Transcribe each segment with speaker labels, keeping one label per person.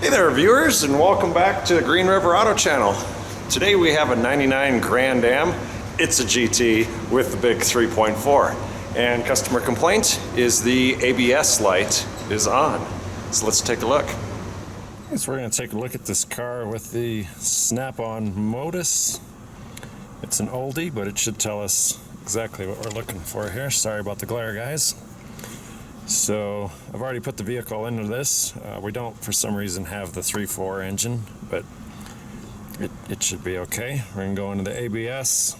Speaker 1: Hey there viewers, and welcome back to the Green River Auto Channel. Today we have a 99 Grand Am. It's a GT with the big 3.4. And customer complaint is the ABS light is on. So let's take a look. So we're going to take a look at this car with the snap-on modus. It's an oldie, but it should tell us exactly what we're looking for here. Sorry about the glare, guys. So I've already put the vehicle into this. We don't, for some reason, have the 3.4 engine, but it should be okay. We're going to go into the ABS,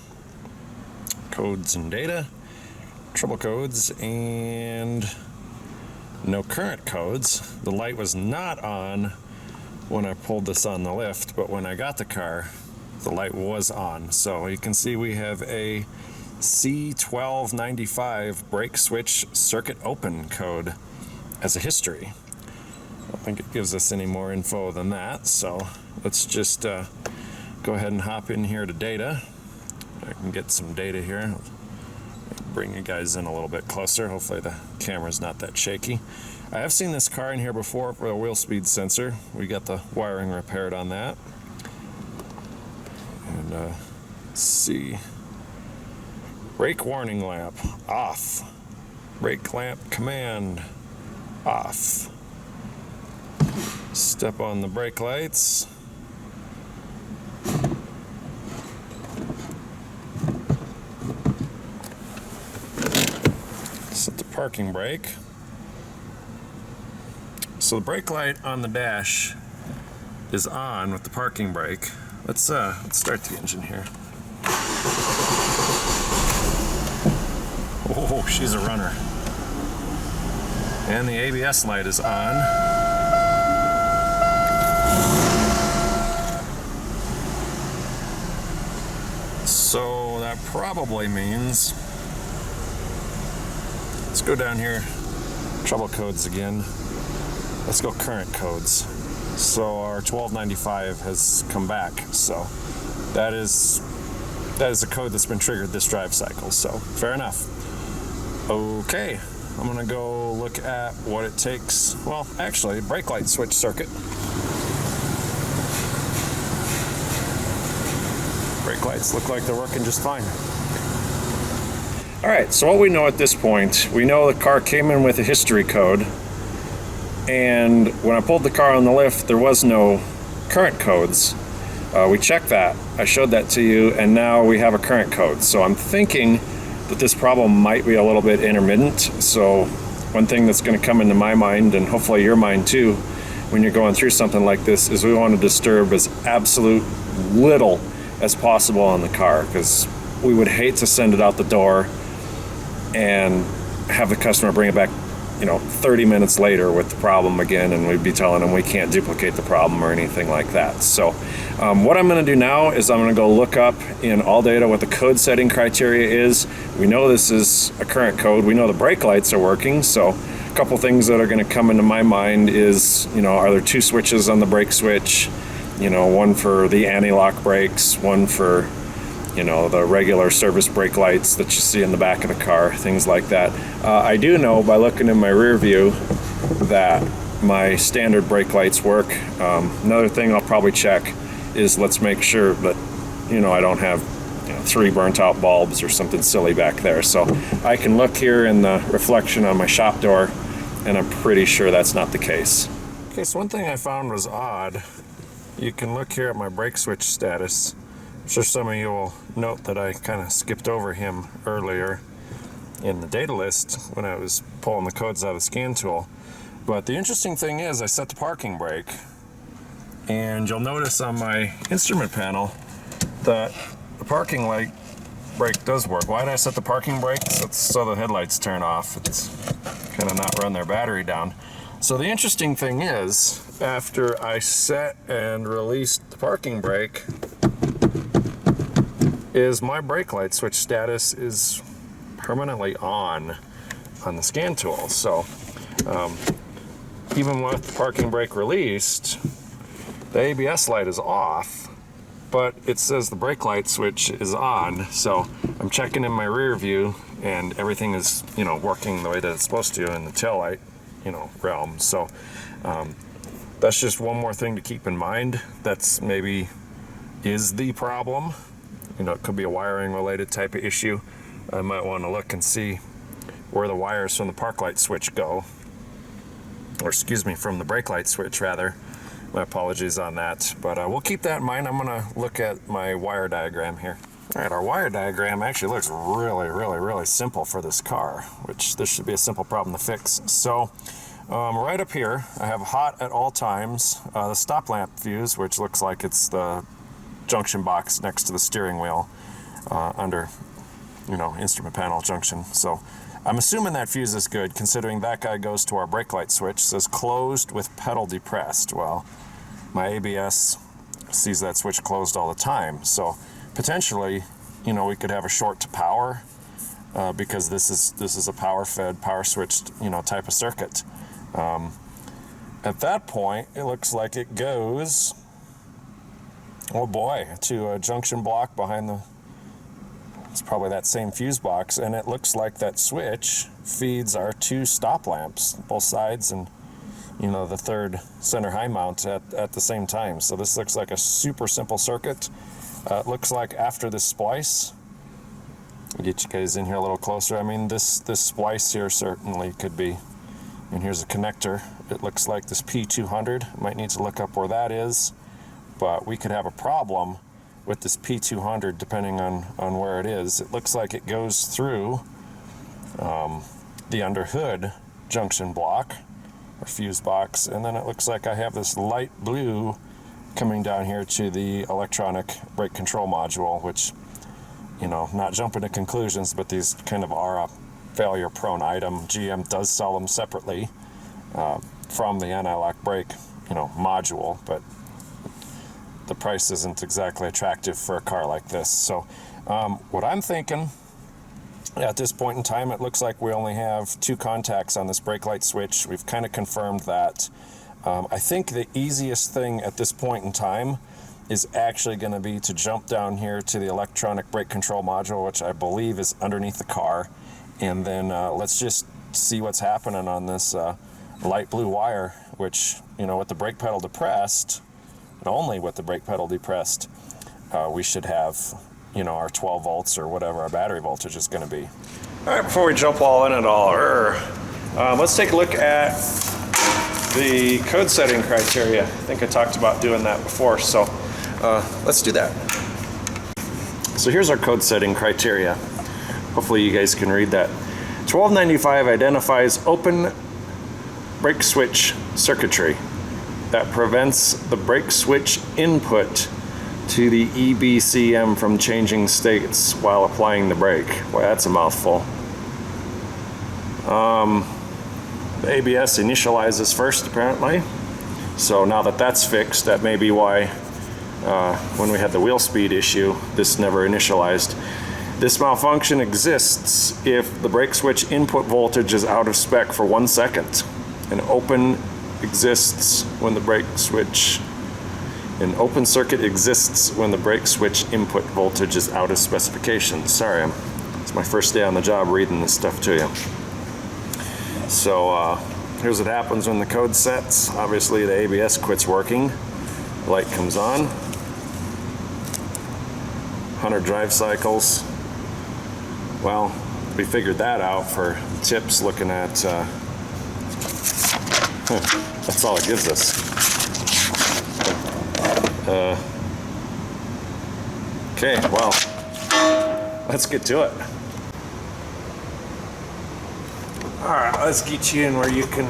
Speaker 1: codes and data, trouble codes, and no current codes. The light was not on when I pulled this on the lift, but when I got the car, the light was on. So you can see we have a C1295 brake switch circuit open code as a history. I don't think it gives us any more info than that, so let's just go ahead and hop in here to data. I can get some data here. Bring you guys in a little bit closer. Hopefully the camera's not that shaky. I have seen this car in here before for a wheel speed sensor. We got the wiring repaired on that. And let's see. Brake warning lamp off. Brake lamp command off. Step on the brake lights. Set the parking brake. So the brake light on the dash is on with the parking brake. Let's start the engine here. Oh, she's a runner. And the ABS light is on. So that probably means, let's go down here, trouble codes again. Let's go current codes. So our 1295 has come back. So that is a code that's been triggered this drive cycle. So fair enough. Okay, I'm gonna go look at what it takes. Well, actually, brake light switch circuit. Brake lights look like they're working just fine. All right, so what we know at this point, we know the car came in with a history code, and when I pulled the car on the lift, there was no current codes. We checked that, I showed that to you, and now we have a current code. So I'm thinking that this problem might be a little bit intermittent. So one thing that's going to come into my mind, and hopefully your mind too, when you're going through something like this, is we want to disturb as absolute little as possible on the car, because we would hate to send it out the door and have the customer bring it back 30 minutes later with the problem again, and we'd be telling them we can't duplicate the problem or anything like that. So what I'm going to do now is I'm going to go look up in ALLDATA what the code setting criteria is. We know this is a current code. We know the brake lights are working. So a couple things that are going to come into my mind is, are there two switches on the brake switch? One for the anti-lock brakes, one for the regular service brake lights that you see in the back of the car, things like that. I do know by looking in my rear view that my standard brake lights work. Another thing I'll probably check is, let's make sure that I don't have 3 burnt out bulbs or something silly back there. So I can look here in the reflection on my shop door, and I'm pretty sure that's not the case. Okay, so one thing I found was odd. You can look here at my brake switch status. I'm sure some of you will note that I kind of skipped over him earlier in the data list when I was pulling the codes out of the scan tool. But the interesting thing is, I set the parking brake, and you'll notice on my instrument panel that the parking light brake does work. Why did I set the parking brake? So the headlights turn off. It's kind of not run their battery down. So the interesting thing is, after I set and released the parking brake, is my brake light switch status is permanently on the scan tool. So even with the parking brake released, the ABS light is off, but it says the brake light switch is on. So I'm checking in my rear view, and everything is working the way that it's supposed to in the tail light realm. So that's just one more thing to keep in mind. That's maybe is the problem. You know, it could be a wiring related type of issue. I might want to look and see where the wires from the park light switch go, or excuse me, from the brake light switch rather. My apologies on that, but we'll keep that in mind. I'm gonna look at my wire diagram here. All right, our wire diagram actually looks really simple for this car, which this should be a simple problem to fix. So right up here, I have hot at all times, the stop lamp fuse, which looks like it's the junction box next to the steering wheel under, you know, instrument panel junction. So I'm assuming that fuse is good, considering that guy goes to our brake light switch. It says closed with pedal depressed. Well, my ABS sees that switch closed all the time. So potentially, you know, we could have a short to power because this is a power fed, power switched, you know, type of circuit. At that point, it looks like it goes, oh boy, to a junction block behind the, it's probably that same fuse box, and it looks like that switch feeds our two stop lamps, both sides, and you know, the third center high mount at the same time. So this looks like a super simple circuit. It looks like after this splice, I'll get you guys in here a little closer. I mean, this splice here certainly could be, and here's a connector. It looks like this P200. Might need to look up where that is, but we could have a problem with this P200 depending on where it is. It looks like it goes through the under hood junction block or fuse box, and then it looks like I have this light blue coming down here to the electronic brake control module, which, you know, not jumping to conclusions, but these kind of are a failure prone item. GM does sell them separately from the anti-lock brake, you know, module, but the price isn't exactly attractive for a car like this. So what I'm thinking at this point in time, it looks like we only have two contacts on this brake light switch. We've kind of confirmed that. I think the easiest thing at this point in time is actually going to be to jump down here to the electronic brake control module, which I believe is underneath the car, and then let's just see what's happening on this light blue wire, which, you know, with the brake pedal depressed, and only with the brake pedal depressed, we should have, you know, our 12 volts or whatever our battery voltage is going to be. All right, before we jump all in at all, let's take a look at the code setting criteria. I think I talked about doing that before, so let's do that. So here's our code setting criteria. Hopefully you guys can read that. 1295 identifies open brake switch circuitry that prevents the brake switch input to the EBCM from changing states while applying the brake. Boy, that's a mouthful. The ABS initializes first, apparently. So now that that's fixed, that may be why when we had the wheel speed issue, this never initialized. This malfunction exists if the brake switch input voltage is out of spec for 1 second. An open exists when the brake switch, an open circuit exists when the brake switch input voltage is out of specification. Sorry, it's my first day on the job reading this stuff to you. So here's what happens when the code sets. Obviously the ABS quits working, the light comes on, 100 drive cycles. Well, we figured that out for tips looking at, that's all it gives us. Okay, well, let's get to it. All right, let's get you in where you can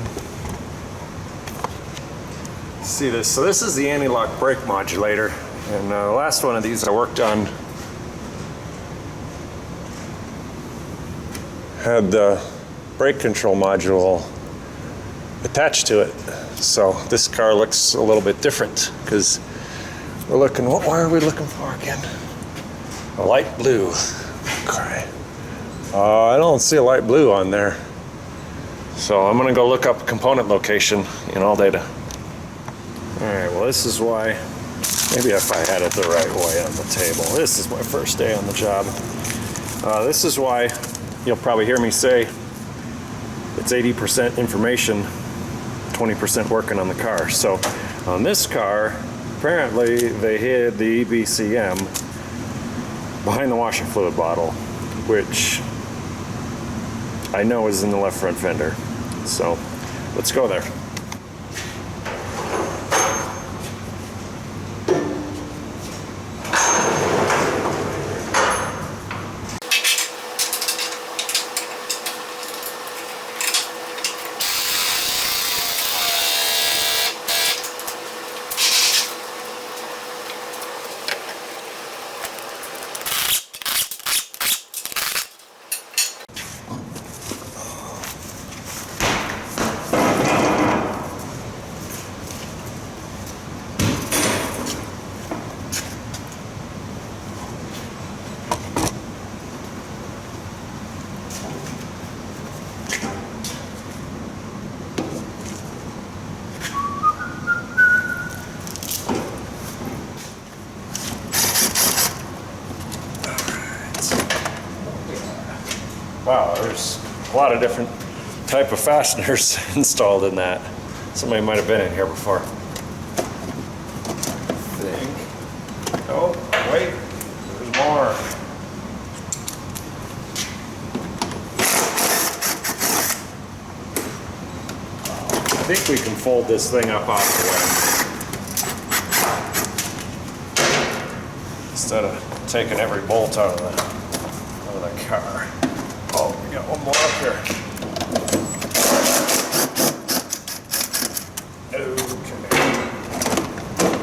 Speaker 1: see this. So this is the anti-lock brake modulator, and the last one of these I worked on had the brake control module attached to it. So this car looks a little bit different because we're looking, what wire are we looking for again? A light blue. Okay. I don't see a light blue on there. So I'm gonna go look up component location in all data. All right, well this is why, maybe if I had it the right way on the table. This is my first day on the job. This is why you'll probably hear me say it's 80% information, 20% working on the car. So On this car, apparently they hid the EBCM behind the washer fluid bottle, which I know is in the left front fender. So let's go there. Wow, there's a lot of different type of fasteners installed in that. Somebody might have been in here before. I think. Oh, wait, there's more. I think we can fold this thing up off the way instead of taking every bolt out of the car. Oh, we got one more up here. Okay.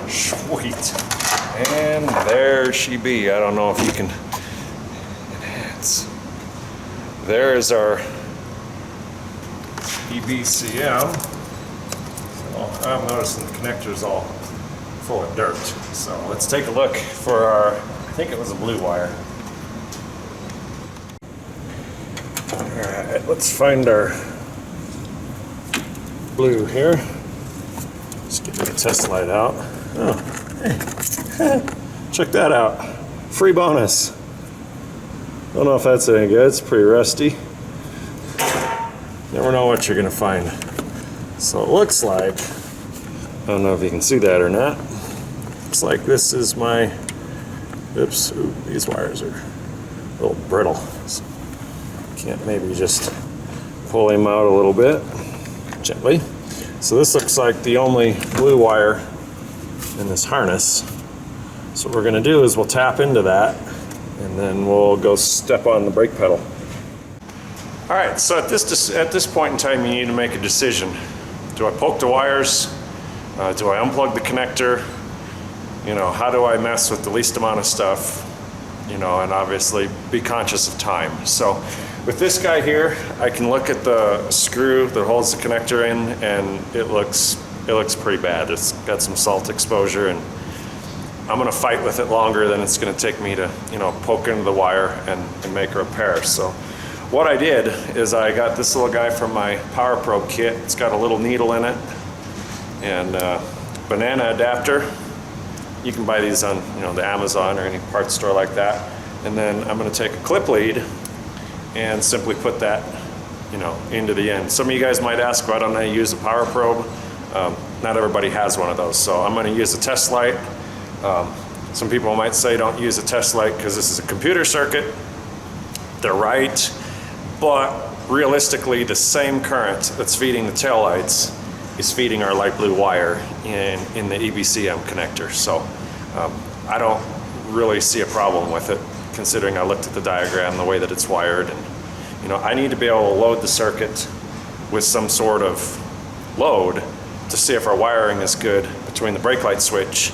Speaker 1: Sweet. And there she be. I don't know if you can enhance. There is our EBCM. So I'm noticing the connector's all full of dirt. So let's take a look for our, I think it was a blue wire. Alright, let's find our blue here. Let's get the test light out. Oh, hey. Check that out. Free bonus. Don't know if that's any good. It's pretty rusty. Never know what you're going to find. So it looks like, I don't know if you can see that or not. Looks like this is my, oops, ooh, these wires are a little brittle. So can't maybe just pull him out a little bit gently. So this looks like the only blue wire in this harness. So what we're going to do is we'll tap into that and then we'll go step on the brake pedal. All right, so at this point in time you need to make a decision. Do I poke the wires? Do I unplug the connector? You know, how do I mess with the least amount of stuff? You know, and obviously be conscious of time. So with this guy here, I can look at the screw that holds the connector in, and it looks pretty bad. It's got some salt exposure, and I'm gonna fight with it longer than it's gonna take me to, you know, poke into the wire and make a repair. So what I did is I got this little guy from my power probe kit. It's got a little needle in it and banana adapter. You can buy these on, you know, the Amazon or any parts store like that. And then I'm gonna take a clip lead and simply put that, you know, into the end. Some of you guys might ask, why don't I use a power probe? Not everybody has one of those, so I'm going to use a test light. Some people might say don't use a test light because this is a computer circuit. They're right, but realistically the same current that's feeding the taillights is feeding our light blue wire in the EBCM connector. So I don't really see a problem with it, considering I looked at the diagram, the way that it's wired. And, you know, I need to be able to load the circuit with some sort of load to see if our wiring is good between the brake light switch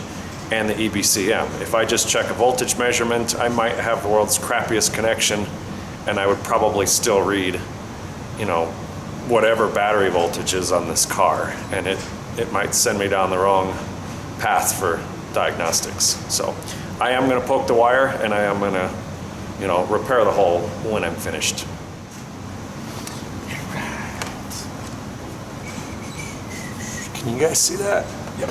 Speaker 1: and the EBCM. If I just check a voltage measurement, I might have the world's crappiest connection and I would probably still read, you know, whatever battery voltage is on this car, and it might send me down the wrong path for diagnostics. So I am going to poke the wire, and I am going to, you know, repair the hole when I'm finished. Can you guys see that? Yep.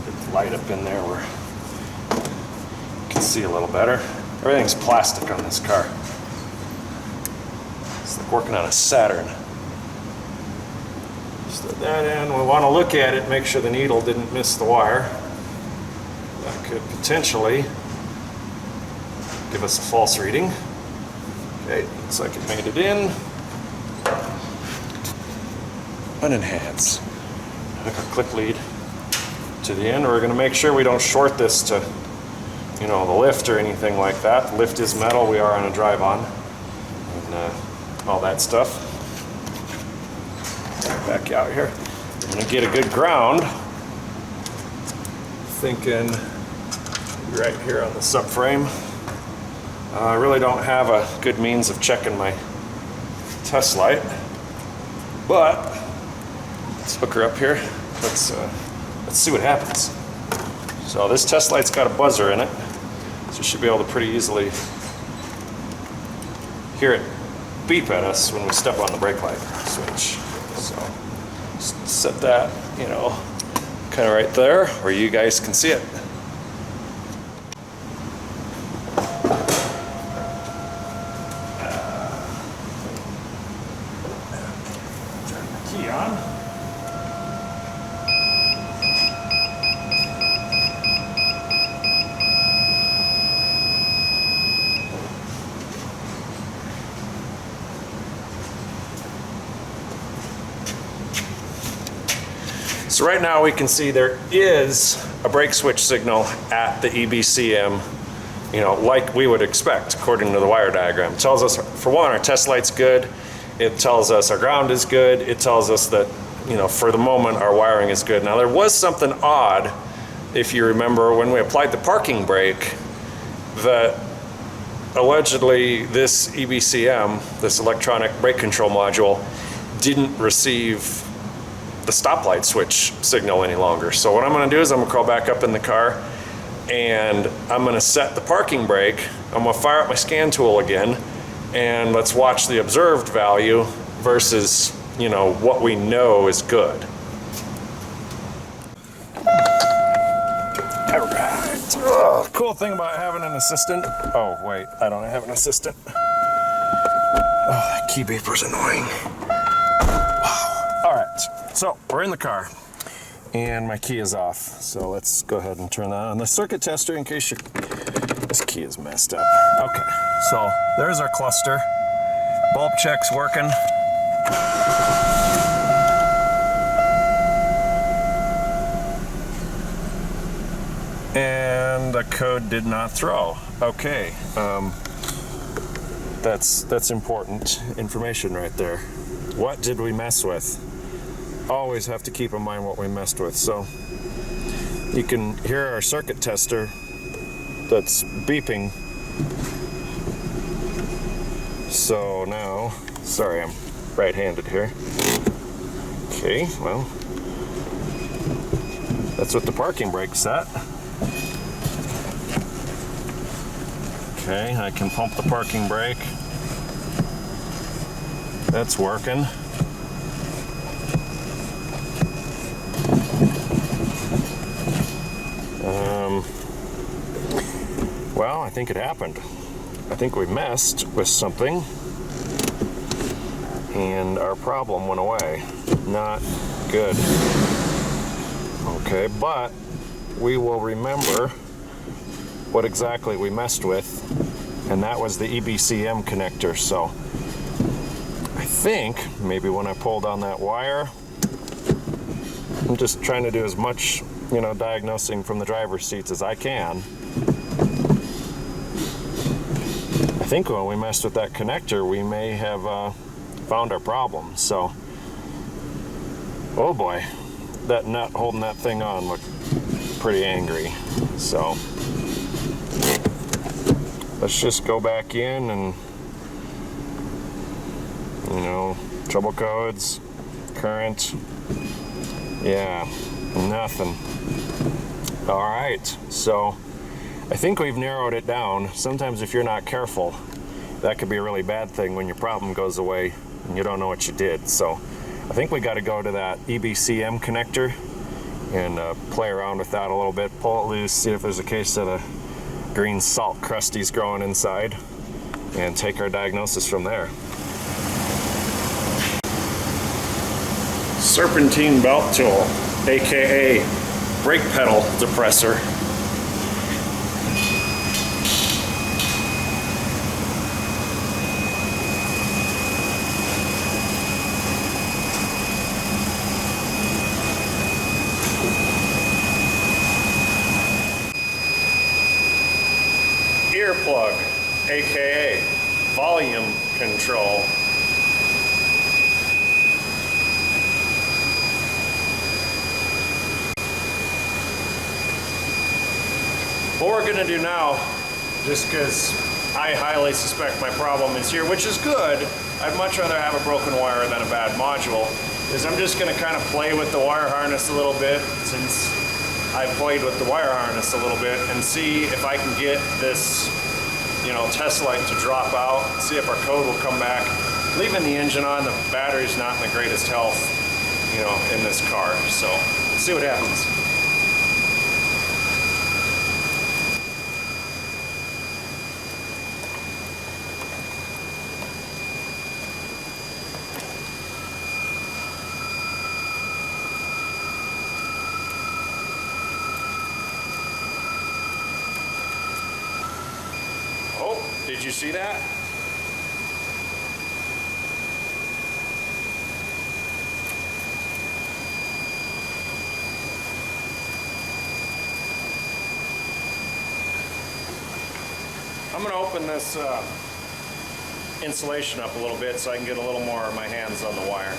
Speaker 1: Get the light up in there where you can see a little better. Everything's plastic on this car. It's like working on a Saturn. Slid that in. We want to look at it, make sure the needle didn't miss the wire. That could potentially give us a false reading. Okay, looks like it made it in. Unenhance. Hook our click lead to the end. We're going to make sure we don't short this to, you know, the lift or anything like that. The lift is metal. We are on a drive-on and all that stuff. Back out here. I'm going to get a good ground. Thinking right here on the subframe. I really don't have a good means of checking my test light, but let's hook her up here. Let's see what happens. So this test light's got a buzzer in it, so you should be able to pretty easily hear it beep at us when we step on the brake light switch. So just set that, you know, kind of right there where you guys can see it. Turn the key on. So right now we can see there is a brake switch signal at the EBCM, you know, like we would expect according to the wire diagram. It tells us, for one, our test light's good. It tells us our ground is good. It tells us that, you know, for the moment our wiring is good. Now there was something odd, if you remember, when we applied the parking brake, that allegedly this EBCM, this electronic brake control module, didn't receive the stoplight switch signal any longer. So what I'm going to do is I'm going to crawl back up in the car and I'm going to set the parking brake. I'm going to fire up my scan tool again and let's watch the observed value versus, you know, what we know is good. All right. Oh, cool thing about having an assistant. Oh wait, I don't have an assistant. Oh, that key beeper's annoying. Wow. All right. So we're in the car and my key is off. So let's go ahead and turn that on the circuit tester in case this key is messed up. Okay, so there's our cluster. Bulb check's working. And the code did not throw. Okay, that's important information right there. What did we mess with? Always have to keep in mind what we messed with. So you can hear our circuit tester that's beeping. So now, sorry, I'm right-handed here. Okay, well, that's what the parking brake's set. Okay, I can pump the parking brake. That's working. Well, I think it happened. I think we messed with something and our problem went away. Not good. Okay, but we will remember what exactly we messed with, and that was the EBCM connector. So I think maybe when I pulled on that wire, I'm just trying to do as much, you know, diagnosing from the driver's seats as I can. I think when we messed with that connector, we may have found our problem. So, oh boy, that nut holding that thing on looked pretty angry. So, let's just go back in and, you know, trouble codes, current, yeah, nothing. All right, so I think we've narrowed it down. Sometimes if you're not careful, that could be a really bad thing when your problem goes away and you don't know what you did. So I think we got to go to that EBCM connector and play around with that a little bit, pull it loose, see if there's a case of the green salt crusties growing inside, and take our diagnosis from there. serpentine belt tool, aka brake pedal depressor. Earplug, aka volume control. What we're going to do now, just because I highly suspect my problem is here, which is good, I'd much rather have a broken wire than a bad module, is I'm just going to kind of play with the wire harness a little bit, since I've played with the wire harness a little bit, and see if I can get this, you know, test light to drop out, see if our code will come back. Leaving the engine on, the battery's not in the greatest health, you know, in this car, so let's see what happens. Did you see that? I'm going to open this insulation up a little bit so I can get a little more of my hands on the wire.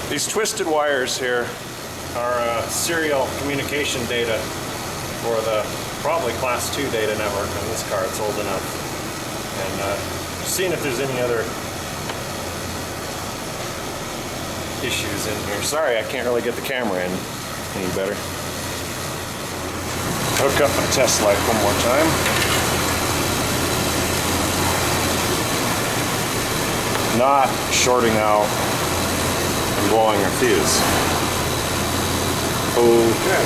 Speaker 1: These twisted wires here are serial communication data for the probably Class 2 data network on this car. It's old enough. And seeing if there's any other issues in here. Sorry, I can't really get the camera in any better. Hook up my test light one more time. Not shorting out and blowing our fuse. Okay.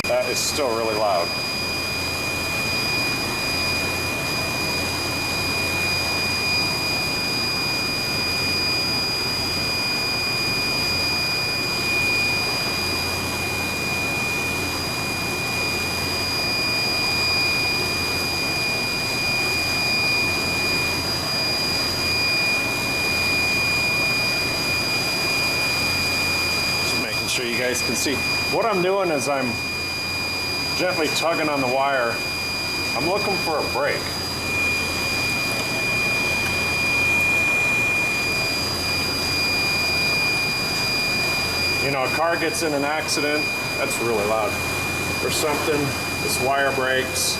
Speaker 1: That is still really loud. Sure you guys can see. What I'm doing is I'm gently tugging on the wire. I'm looking for a break. You know, a car gets in an accident, that's really loud, or something, this wire breaks.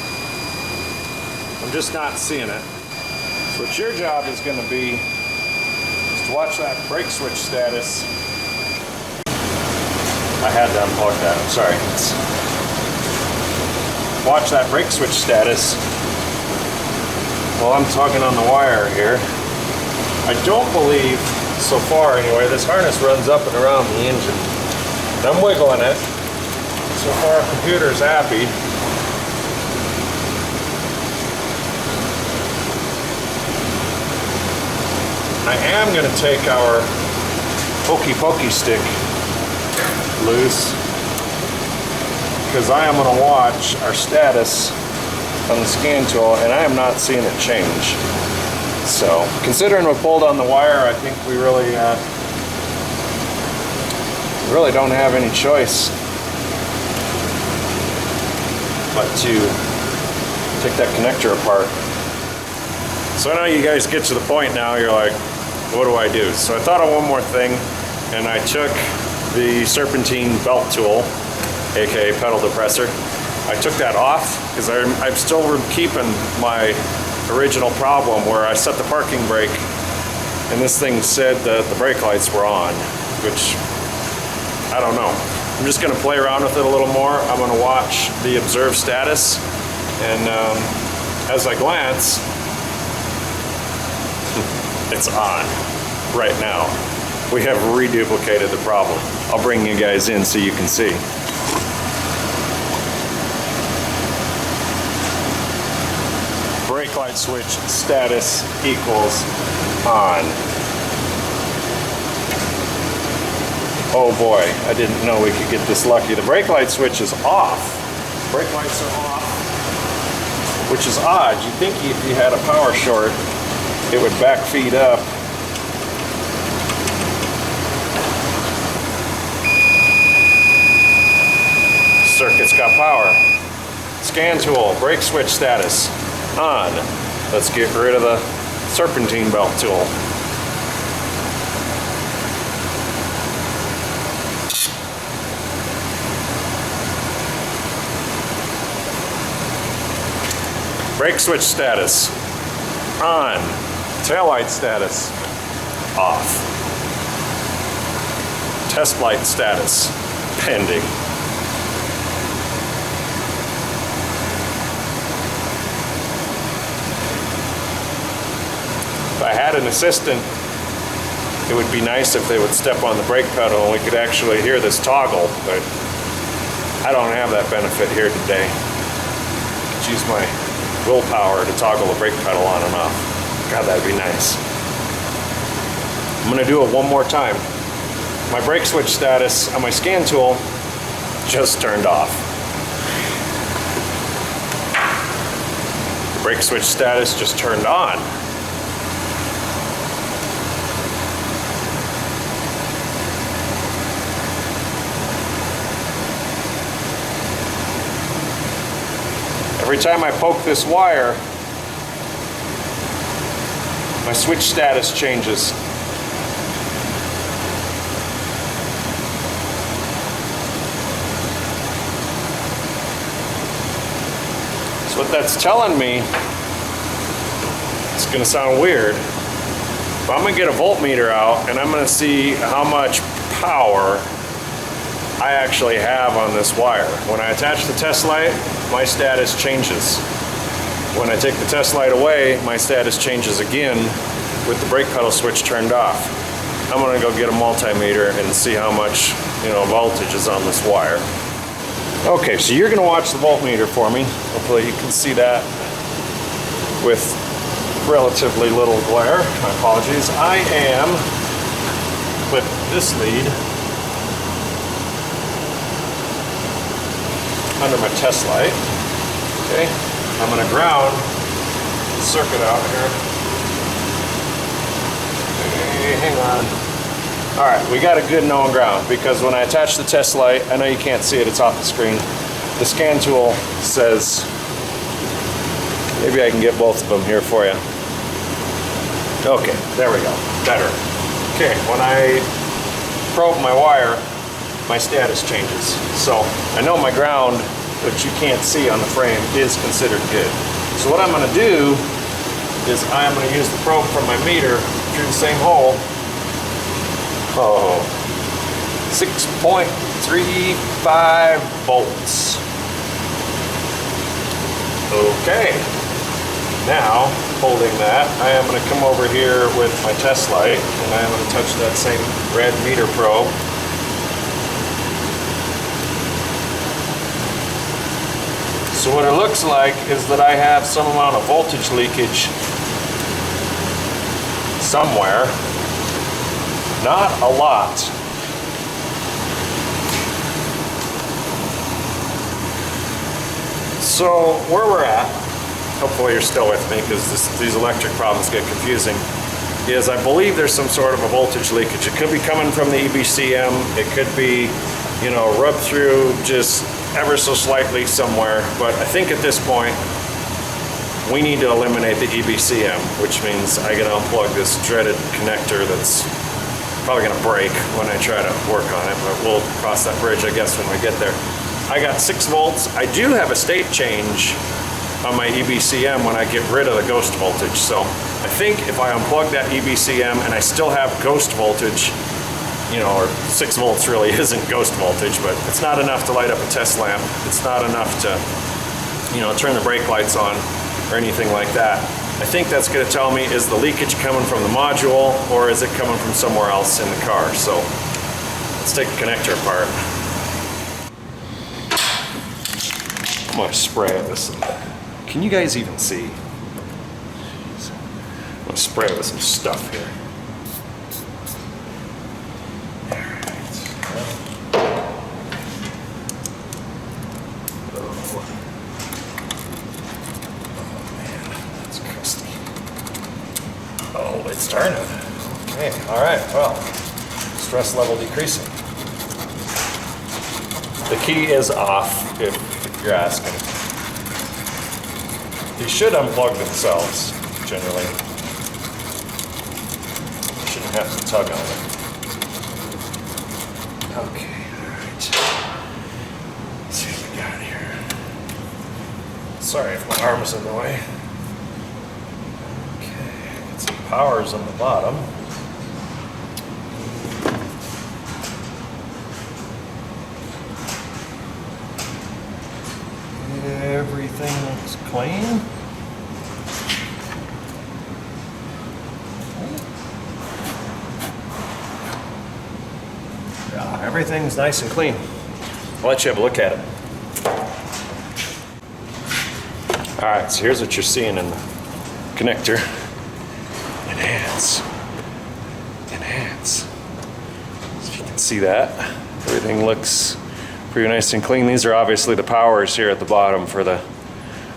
Speaker 1: I'm just not seeing it. So what your job is going to be is to watch that brake switch status. I had to unplug that, I'm sorry. Watch that brake switch status while I'm tugging on the wire here. I don't believe, so far anyway, this harness runs up and around the engine. And I'm wiggling it. So far, our computer's happy. I am going to take our hokey pokey stick loose because I am going to watch our status on the scan tool, and I am not seeing it change. So, considering we pulled on the wire, I think we really don't have any choice but to take that connector apart. So I know you guys get to the point now, you're like, what do I do? So I thought of one more thing, and I took the serpentine belt tool, aka pedal depressor. I took that off because I'm still keeping my original problem where I set the parking brake and this thing said that the brake lights were on, which I don't know. I'm just going to play around with it a little more. I'm going to watch the observed status, and as I glance, it's on right now. We have reduplicated the problem. I'll bring you guys in so you can see. Brake light switch status equals on. Oh boy, I didn't know we could get this lucky. The brake light switch is off. Brake lights are off, which is odd. You'd think if you had a power short, it would back feed up. Circuit's got power. Scan tool, brake switch status, on. Let's get rid of the serpentine belt tool. Brake switch status, on. Taillight status, off. Test light status, pending. If I had an assistant, it would be nice if they would step on the brake pedal and we could actually hear this toggle, but I don't have that benefit here today. Just use my willpower to toggle the brake pedal on and off. God, that'd be nice. I'm gonna do it one more time. My brake switch status on my scan tool just turned off. The brake switch status just turned on. Every time I poke this wire, my switch status changes. So what that's telling me, it's going to sound weird, but I'm going to get a voltmeter out and I'm going to see how much power I actually have on this wire. When I attach the test light, my status changes. When I take the test light away, my status changes again with the brake pedal switch turned off. I'm gonna go get a multimeter and see how much, voltage is on this wire. Okay, so you're gonna watch the voltmeter for me. Hopefully you can see that with relatively little glare. My apologies. I am with this lead under my test light. Okay, I'm going to ground the circuit out here. Hey, hang on. All right, we got a good known ground because when I attach the test light, I know you can't see it, it's off the screen. The scan tool says, maybe I can get both of them here for you. Okay, there we go, better. Okay, when I probe my wire, my status changes. So I know my ground, which you can't see on the frame, is considered good. So what I'm going to do is I'm going to use the probe from my meter through the same hole. 6.35 volts. Okay. Now, holding that, I am going to come over here with my test light and I am going to touch that same red meter probe. So what it looks like is that I have some amount of voltage leakage somewhere. Not a lot. So where we're at, hopefully you're still with me because these electric problems get confusing, is I believe there's some sort of a voltage leakage. It could be coming from the EBCM. It could be, you know, rubbed through just ever so slightly somewhere. But I think at this point, we need to eliminate the EBCM, which means I gotta unplug this dreaded connector that's probably gonna break when I try to work on it, but we'll cross that bridge, I guess, when we get there. I got 6 volts. I do have a state change on my EBCM when I get rid of the ghost voltage. So I think if I unplug that EBCM and I still have ghost voltage, you know, or 6 volts really isn't ghost voltage, but it's not enough to light up a test lamp. It's not enough to, you know, turn the brake lights on or anything like that. I think that's going to tell me, is the leakage coming from the module or is it coming from somewhere else in the car? So let's take the connector apart. I'm going to spray it with some, can you guys even see? I'm going to spray it with some stuff here. It's turning. Okay, all right, well, stress level decreasing. The key is off, if you're asking. These should unplug themselves, generally. You shouldn't have to tug on it. Okay, all right. Let's see what we got here. Sorry if my arm's in the way. Power's on the bottom. Everything looks clean. Yeah, everything's nice and clean. I'll let you have a look at it. All right, so here's what you're seeing in the connector. Enhance. So if you can see that, everything looks pretty nice and clean. These are obviously the powers here at the bottom for the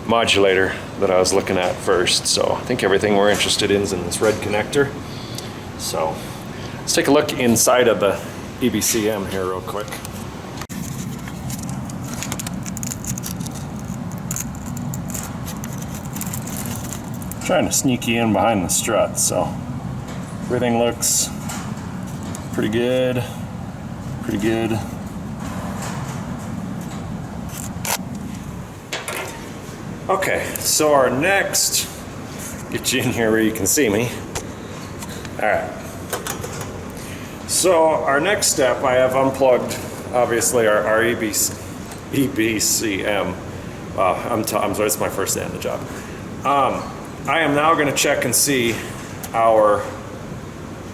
Speaker 1: modulator that I was looking at first. So I think everything we're interested in is in this red connector. So let's take a look inside of the EBCM here real quick. Trying to sneak you in behind the strut, so everything looks pretty good, pretty good. Okay, so our next, get you in here where you can see me. All right. So our next step, I have unplugged, obviously, our EBCM. I'm sorry, it's my first day on the job. I am now going to check and see our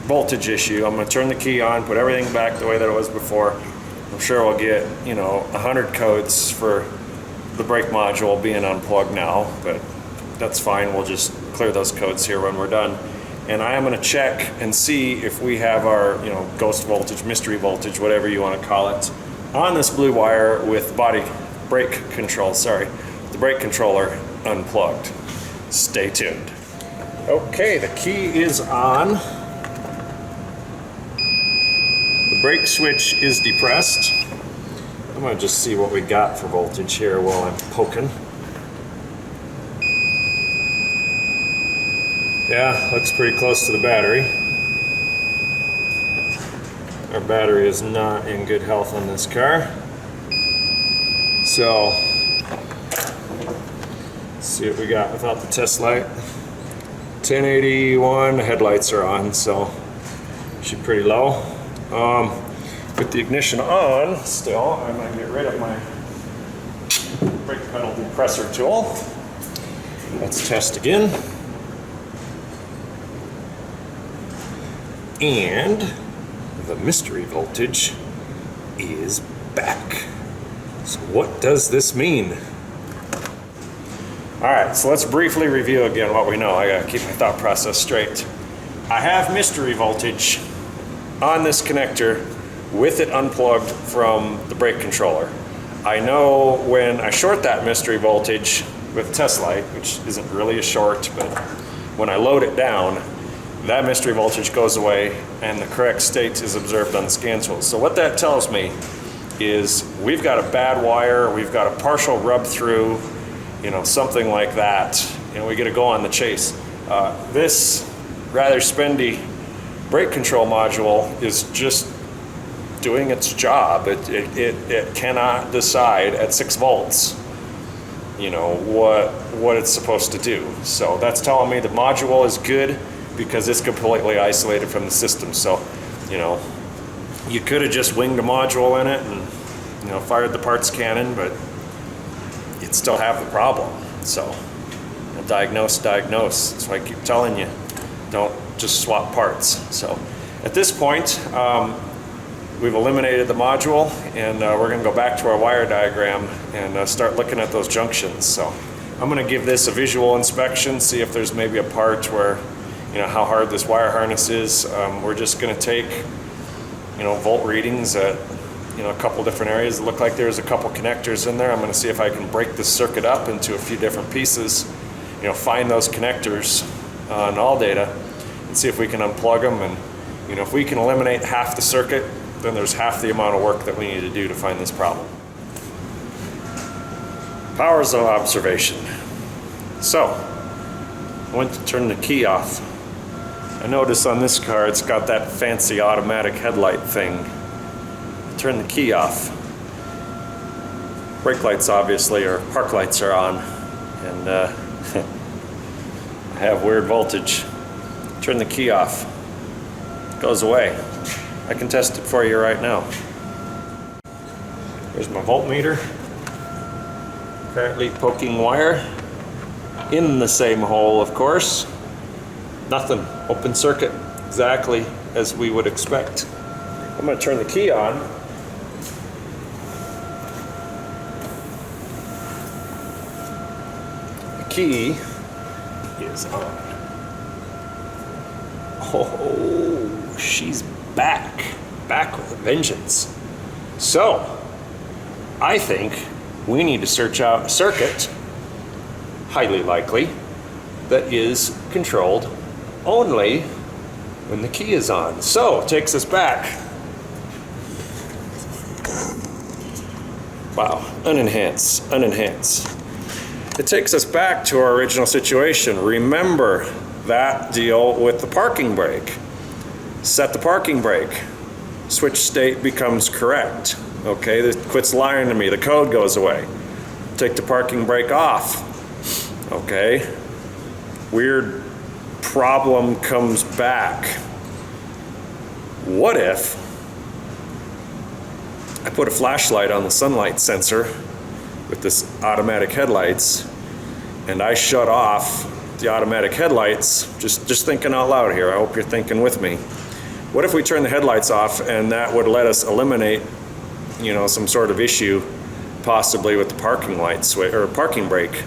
Speaker 1: voltage issue. I'm going to turn the key on, put everything back the way that it was before. I'm sure we'll get, you know, 100 codes for the brake module being unplugged now, but that's fine. We'll just clear those codes here when we're done. And I am going to check and see if we have our, you know, ghost voltage, mystery voltage, whatever you want to call it, on this blue wire with the brake controller unplugged. Stay tuned. Okay, the key is on. The brake switch is depressed. I'm going to just see what we got for voltage here while I'm poking. Yeah, looks pretty close to the battery. Our battery is not in good health on this car. So, let's see what we got without the test light. 1081, the headlights are on, so should be pretty low. With the ignition on still, I'm going to get rid of my brake pedal depressor tool. Let's test again. And the mystery voltage is back. So what does this mean? Alright, so let's briefly review again what we know. I gotta keep my thought process straight. I have mystery voltage on this connector with it unplugged from the brake controller. I know when I short that mystery voltage with a test light, which isn't really a short, but when I load it down, that mystery voltage goes away and the correct state is observed on the scan tool. So what that tells me is we've got a bad wire, we've got a partial rub through, you know, something like that. You know, we gotta go on the chase. This rather spendy brake control module is just doing its job. It cannot decide at 6 volts, you know, what it's supposed to do. So that's telling me the module is good because it's completely isolated from the system. So, you know, you could have just winged a module in it and, you know, fired the parts cannon, but you'd still have the problem. So, you know, diagnose. That's why I keep telling you, don't just swap parts. So at this point, we've eliminated the module, and we're going to go back to our wire diagram and start looking at those junctions. So I'm going to give this a visual inspection, see if there's maybe a part where, you know, how hard this wire harness is. We're just going to take, you know, volt readings at, you know, a couple different areas. It looked like there's a couple connectors in there. I'm going to see if I can break this circuit up into a few different pieces, you know, find those connectors on all data and see if we can unplug them. And, you know, if we can eliminate half the circuit, then there's half the amount of work that we need to do to find this problem. Power zone observation. So, I went to turn the key off. I noticed on this car it's got that fancy automatic headlight thing. Turn the key off. Brake lights obviously, or park lights are on, and I have weird voltage. Turn the key off. It goes away. I can test it for you right now. Here's my voltmeter. Currently poking wire in the same hole, of course. Nothing. Open circuit, exactly as we would expect. I'm going to turn the key on. The key is on. Oh, she's back with a vengeance. So, I think we need to search out a circuit, highly likely, that is controlled only when the key is on. So, it takes us back. Wow, unenhance. It takes us back to our original situation. Remember that deal with the parking brake. Set the parking brake. Switch state becomes correct. Okay, this quits lying to me. The code goes away. Take the parking brake off. Okay. Weird problem comes back. What if I put a flashlight on the sunlight sensor with this automatic headlights and I shut off the automatic headlights? Just thinking out loud here. I hope you're thinking with me. What if we turn the headlights off and that would let us eliminate, you know, some sort of issue possibly with the parking light switch or parking brake,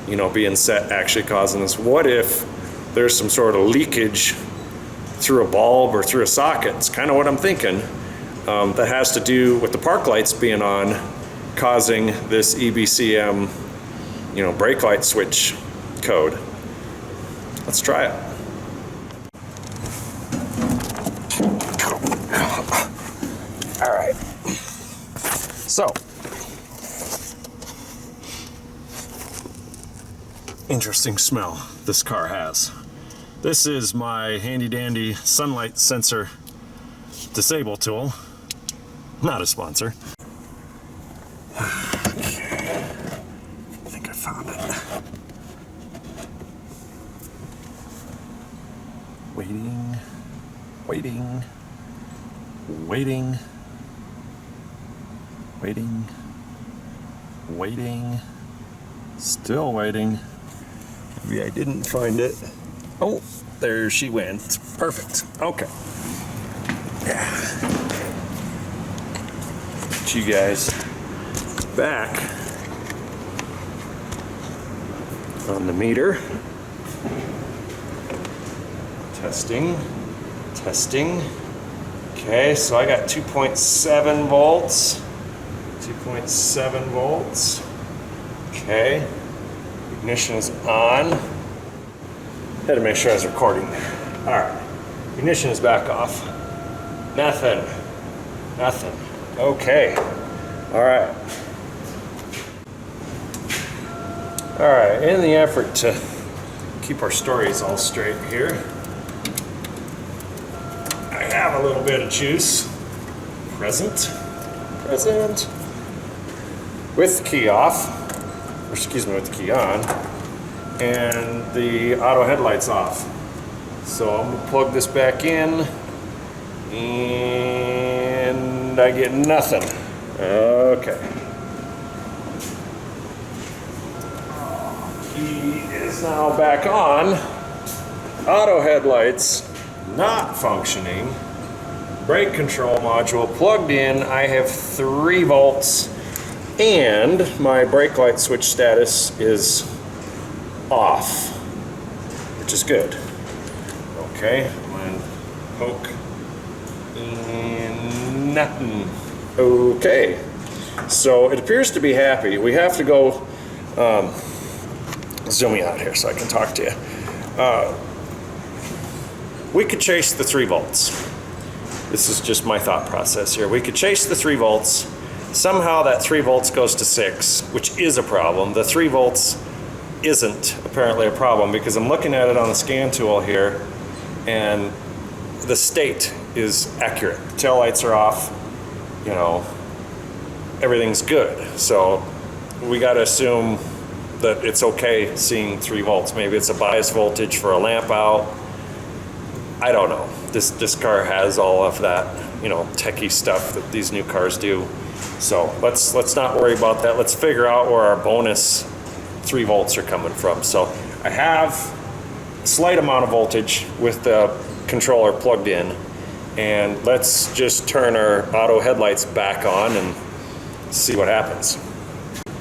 Speaker 1: you know, being set actually causing this? What if there's some sort of leakage through a bulb or through a socket? It's kind of what I'm thinking. That has to do with the park lights being on, causing this EBCM, you know, brake light switch code. Let's try it. All right. So, interesting smell this car has. This is my handy dandy sunlight sensor disable tool. Not a sponsor. Okay. I think I found it. Waiting. Still waiting. Maybe I didn't find it. Oh, there she went. Perfect. Okay. Yeah. Get you guys back on the meter. Testing, testing. Okay, so I got 2.7 volts. 2.7 volts. Okay, ignition is on. Had to make sure I was recording. All right, ignition is back off. Nothing, nothing. Okay, all right. All right, in the effort to keep our stories all straight here, I have a little bit of juice present, with the key off, or excuse me, with the key on, and the auto headlights off. So I'm gonna plug this back in, and I get nothing. Okay. Key is now back on. Auto headlights not functioning. Brake control module plugged in. I have 3 volts, and my brake light switch status is off, which is good. Okay, I'm gonna poke and nothing. Okay, so it appears to be happy. We have to go zoom me out here so I can talk to you. We could chase the 3 volts. This is just my thought process here. We could chase the 3 volts. Somehow that 3 volts goes to 6, which is a problem. The 3 volts isn't apparently a problem because I'm looking at it on the scan tool here, and the state is accurate. Tail lights are off, you know, everything's good. So we got to assume that it's okay seeing 3 volts. Maybe it's a bias voltage for a lamp out. I don't know. This car has all of that, you know, techie stuff that these new cars do. So let's not worry about that. Let's figure out where our bonus 3 volts are coming from. So I have a slight amount of voltage with the controller plugged in, and let's just turn our auto headlights back on and see what happens.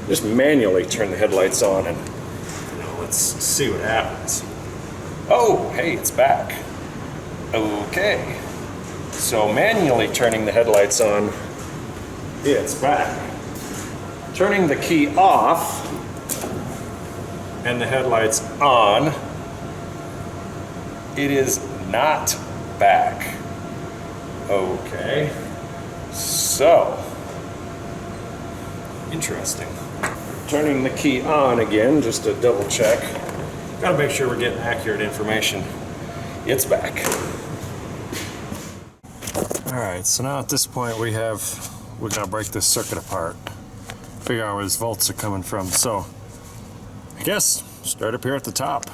Speaker 1: Just manually turn the headlights on, and you know, let's see what happens. Oh, hey, it's back. Okay, so manually turning the headlights on, it's back. Turning the key off and the headlights on, it is not back. Okay, so interesting. Turning the key on again, just to double check. Gotta make sure we're getting accurate information. It's back. All right, so now at this point we're gonna break this circuit apart, figure out where these volts are coming from. So I guess start up here at the top.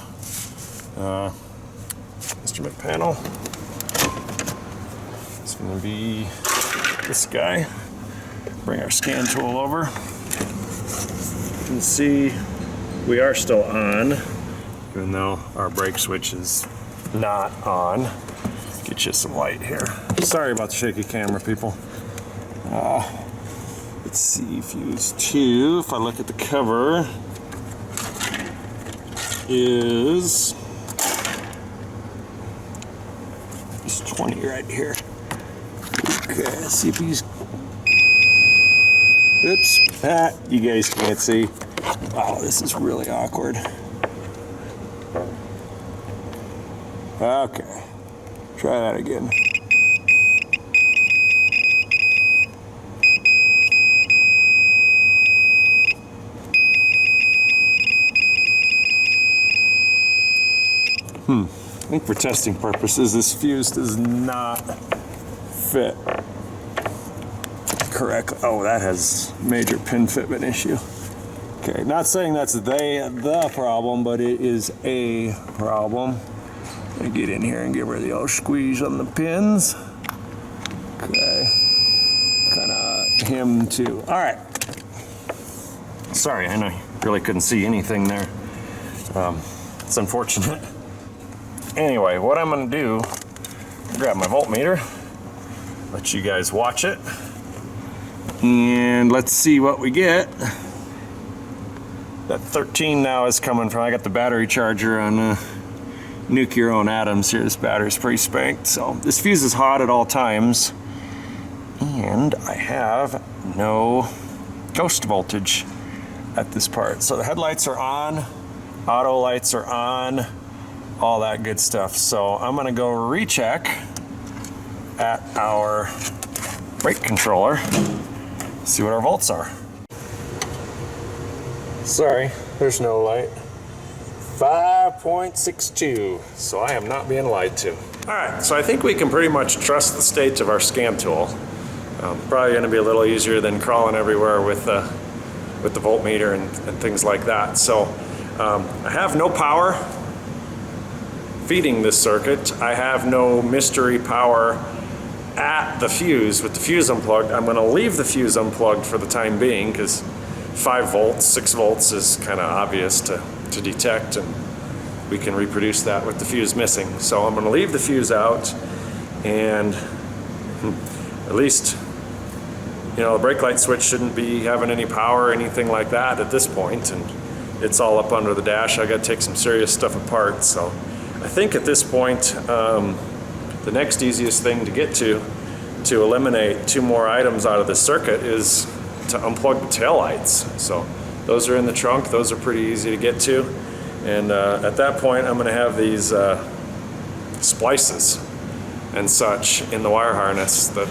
Speaker 1: Instrument panel. It's gonna be this guy. Bring our scan tool over. You can see we are still on, even though our brake switch is not on. Get you some light here. Sorry about the shaky camera, people. Let's see, fuse 2, if I look at the cover, is 20 right here. Okay, let's see if he's, oops, you guys can't see. Wow, this is really awkward. Okay, try that again. I think for testing purposes, this fuse does not fit correctly. Oh, that has major pin fitment issue. Okay, not saying that's the problem, but it is a problem. Let me get in here and give her the old squeeze on the pins. Okay, kind of him too. All right. Sorry, I know you really couldn't see anything there. It's unfortunate. Anyway, what I'm gonna do, grab my voltmeter, let you guys watch it, and let's see what we get. that 13 now is coming from, I got the battery charger on Nuke Your Own Atoms here. This battery's pretty spanked. So this fuse is hot at all times. And I have no ghost voltage at this part. So the headlights are on, auto lights are on, all that good stuff. So I'm gonna go recheck at our brake controller, see what our volts are. Sorry, there's no light. 5.62, so I am not being lied to. All right, so I think we can pretty much trust the state of our scan tool. Probably gonna be a little easier than crawling everywhere with the voltmeter and things like that. So I have no power feeding this circuit. I have no mystery power at the fuse. With the fuse unplugged, I'm gonna leave the fuse unplugged for the time being because 5 volts, 6 volts is kind of obvious to detect, and we can reproduce that with the fuse missing. So I'm gonna leave the fuse out, and at least, you know, the brake light switch shouldn't be having any power or anything like that at this point, and it's all up under the dash. I gotta take some serious stuff apart. So I think at this point, the next easiest thing to get to eliminate 2 more items out of this circuit is to unplug the taillights. So those are in the trunk, those are pretty easy to get to. And at that point, I'm gonna have these splices and such in the wire harness that,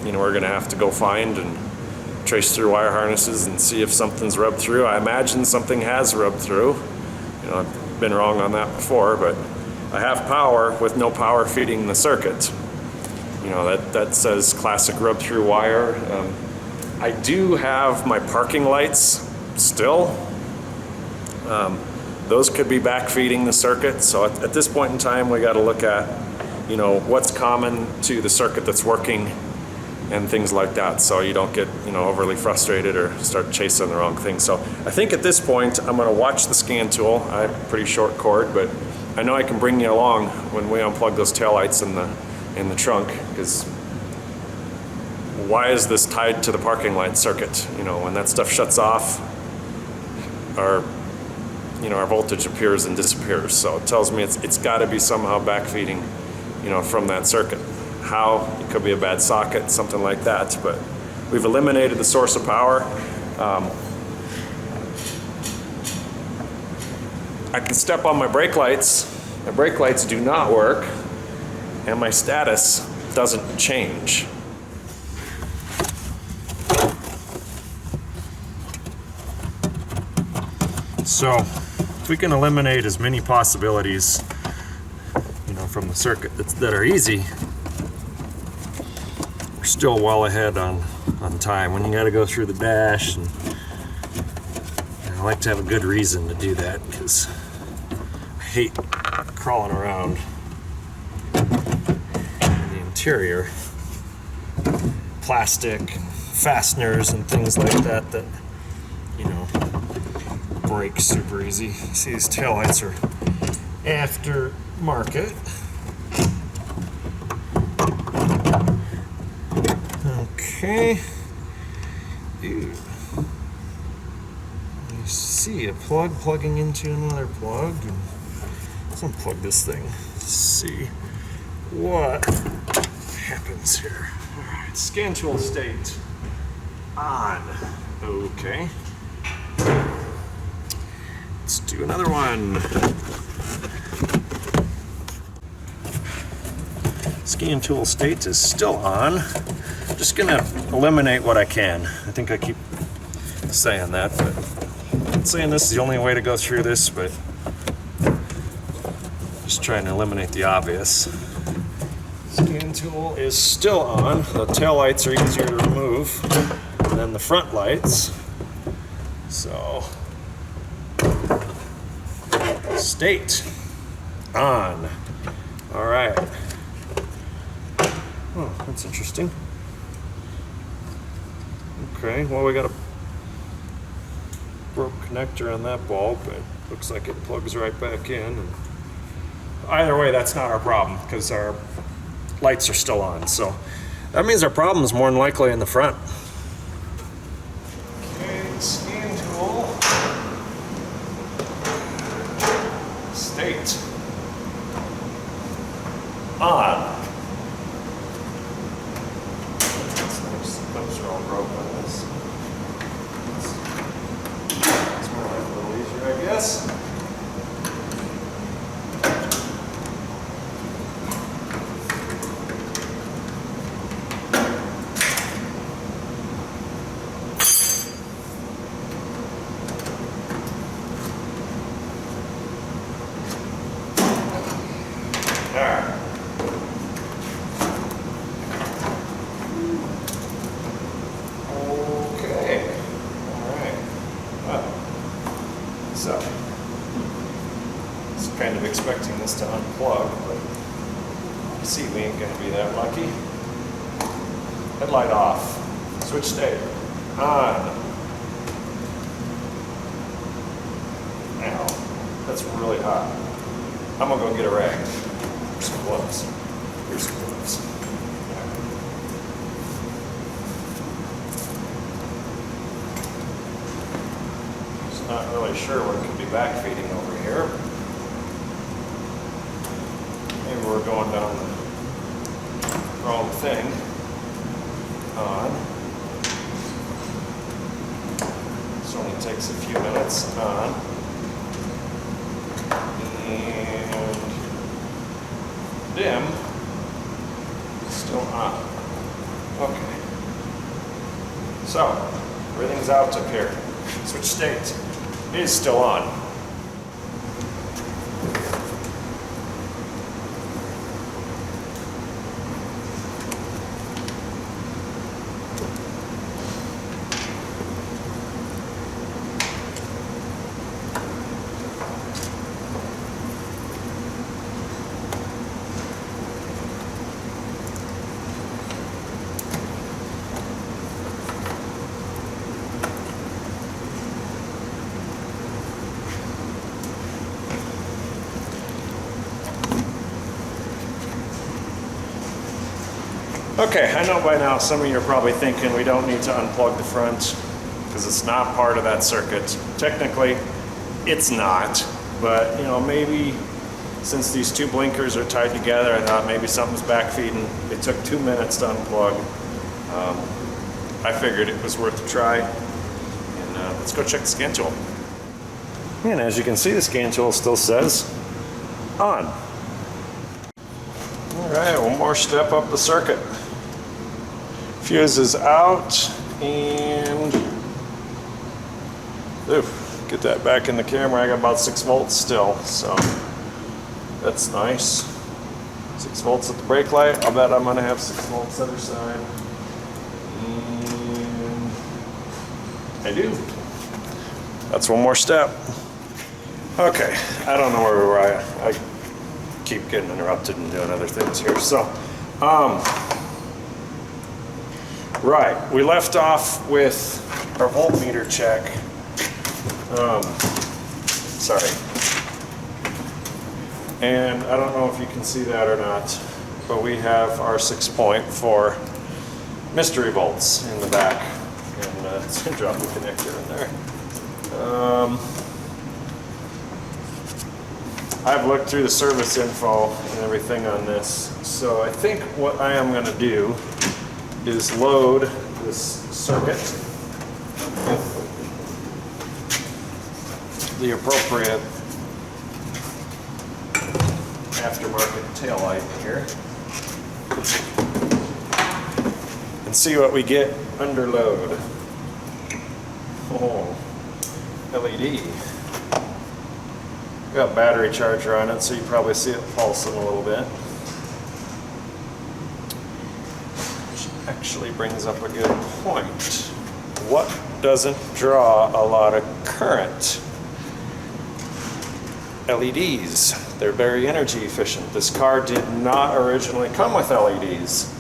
Speaker 1: you know, we're gonna have to go find and trace through wire harnesses and see if something's rubbed through. I imagine something has rubbed through. You know, I've been wrong on that before, but I have power with no power feeding the circuit. You know, that says classic rub through wire. I do have my parking lights still. Those could be back feeding the circuit. So at this point in time, we got to look at, you know, what's common to the circuit that's working and things like that, so you don't get, you know, overly frustrated or start chasing the wrong thing. So I think at this point, I'm gonna watch the scan tool. I have a pretty short cord, but I know I can bring you along when we unplug those taillights in the trunk, because why is this tied to the parking light circuit? You know, when that stuff shuts off, our voltage appears and disappears. So it tells me it's gotta be somehow backfeeding, you know, from that circuit. How? It could be a bad socket, something like that, but we've eliminated the source of power. I can step on my brake lights. My brake lights do not work, and my status doesn't change. So if we can eliminate as many possibilities, you know, from the circuit that are easy, we're still well ahead on time. When you got to go through the dash, and I like to have a good reason to do that, because I hate crawling around in the interior. Plastic, fasteners, and things like that, you know, break super easy. See, these taillights are aftermarket. Okay. Ew. You see a plug plugging into another plug. Let's unplug this thing. Let's see what happens here. Alright, scan tool state on. Okay. Let's do another one. Scan tool state is still on. Just gonna eliminate what I can. I think I keep saying that, but I'm not saying this is the only way to go through this, but just trying to eliminate the obvious. Scan tool is still on. The tail lights are easier to remove than the front lights. So, state on. All right. Oh, that's interesting. Okay, well, we got a broke connector on that bulb, but looks like it plugs right back in. And either way, that's not our problem, because our lights are still on. So that means our problem is more than likely in the front. Okay, scan tool broke on this. It's more like a little easier, I guess. So, I was kind of expecting this to unplug, but you see we ain't gonna be that lucky. Headlight off, switch state, on. Ow, that's really hot. I'm gonna go get a rag. Here's some gloves. Here's some gloves. Not really sure what could be backfeeding over here. Maybe we're going down the wrong thing. On. This only takes a few minutes. On. And dim. Still on. Okay. So, everything's out up here. Switch state. It is still on. Okay, I know by now some of you are probably thinking we don't need to unplug the front because it's not part of that circuit. Technically, it's not, but you know, maybe since these two blinkers are tied together, I thought maybe something's backfeeding. It took 2 minutes to unplug. I figured it was worth a try, and let's go check the scan tool. And as you can see, the scan tool still says on. All right, one more step up the circuit. Fuse is out, and get that back in the camera. I got about 6 volts still, so that's nice. 6 volts at the brake light. I'll bet I'm gonna have 6 volts other side. And I do. That's one more step. Okay, I don't know where we were. I keep getting interrupted and doing other things here. So, right, we left off with our voltmeter check. Sorry. And I don't know if you can see that or not, but we have our 6.4 mystery volts in the back. And let's drop the connector in there. I've looked through the service info and everything on this, so I think what I am going to do is load this circuit with the appropriate aftermarket taillight here and see what we get under load. Oh, LED. Got a battery charger on it, so you probably see it pulsing a little bit. Which actually brings up a good point. What doesn't draw a lot of current? LEDs. They're very energy efficient. This car did not originally come with LEDs.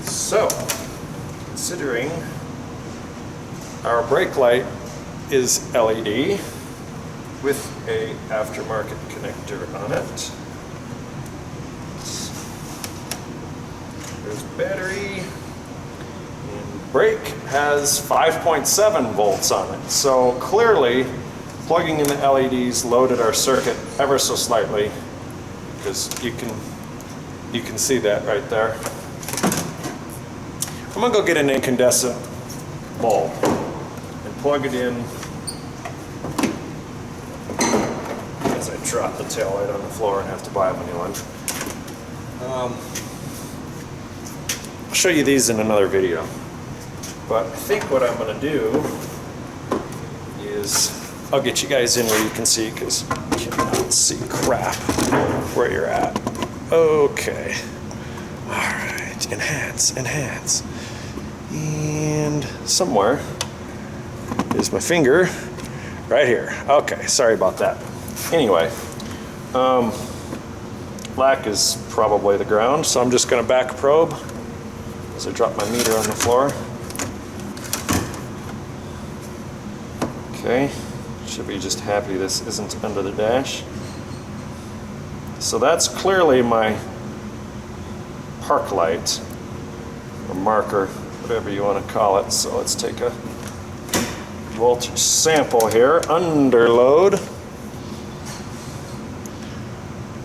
Speaker 1: So, considering our brake light is LED, with a aftermarket connector on it. There's battery. And brake has 5.7 volts on it. So clearly, plugging in the LEDs loaded our circuit ever so slightly, because you can see that right there. I'm gonna go get an incandescent bulb and plug it in as I drop the taillight on the floor and have to buy him a new one. I'll show you these in another video, but I think what I'm gonna do is I'll get you guys in where you can see, because you cannot see crap where you're at. Okay. All right, enhance. And somewhere is my finger, right here. Okay, sorry about that. Anyway, black is probably the ground, so I'm just gonna back probe as I drop my meter on the floor. Okay, should be just happy this isn't under the dash. So that's clearly my park light, or marker, whatever you want to call it. So let's take a voltage sample here, under load.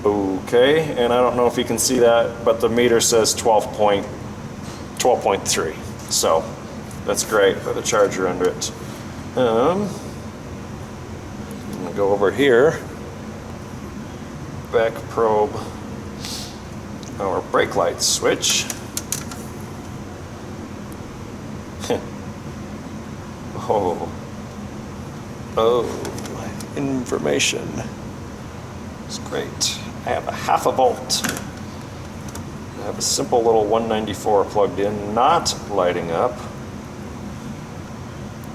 Speaker 1: Okay, and I don't know if you can see that, but the meter says 12.3, so that's great with a charger under it. I'm gonna go over here, back probe our brake light switch. Oh, information. It's great. I have a half a volt. I have a simple little 194 plugged in, not lighting up.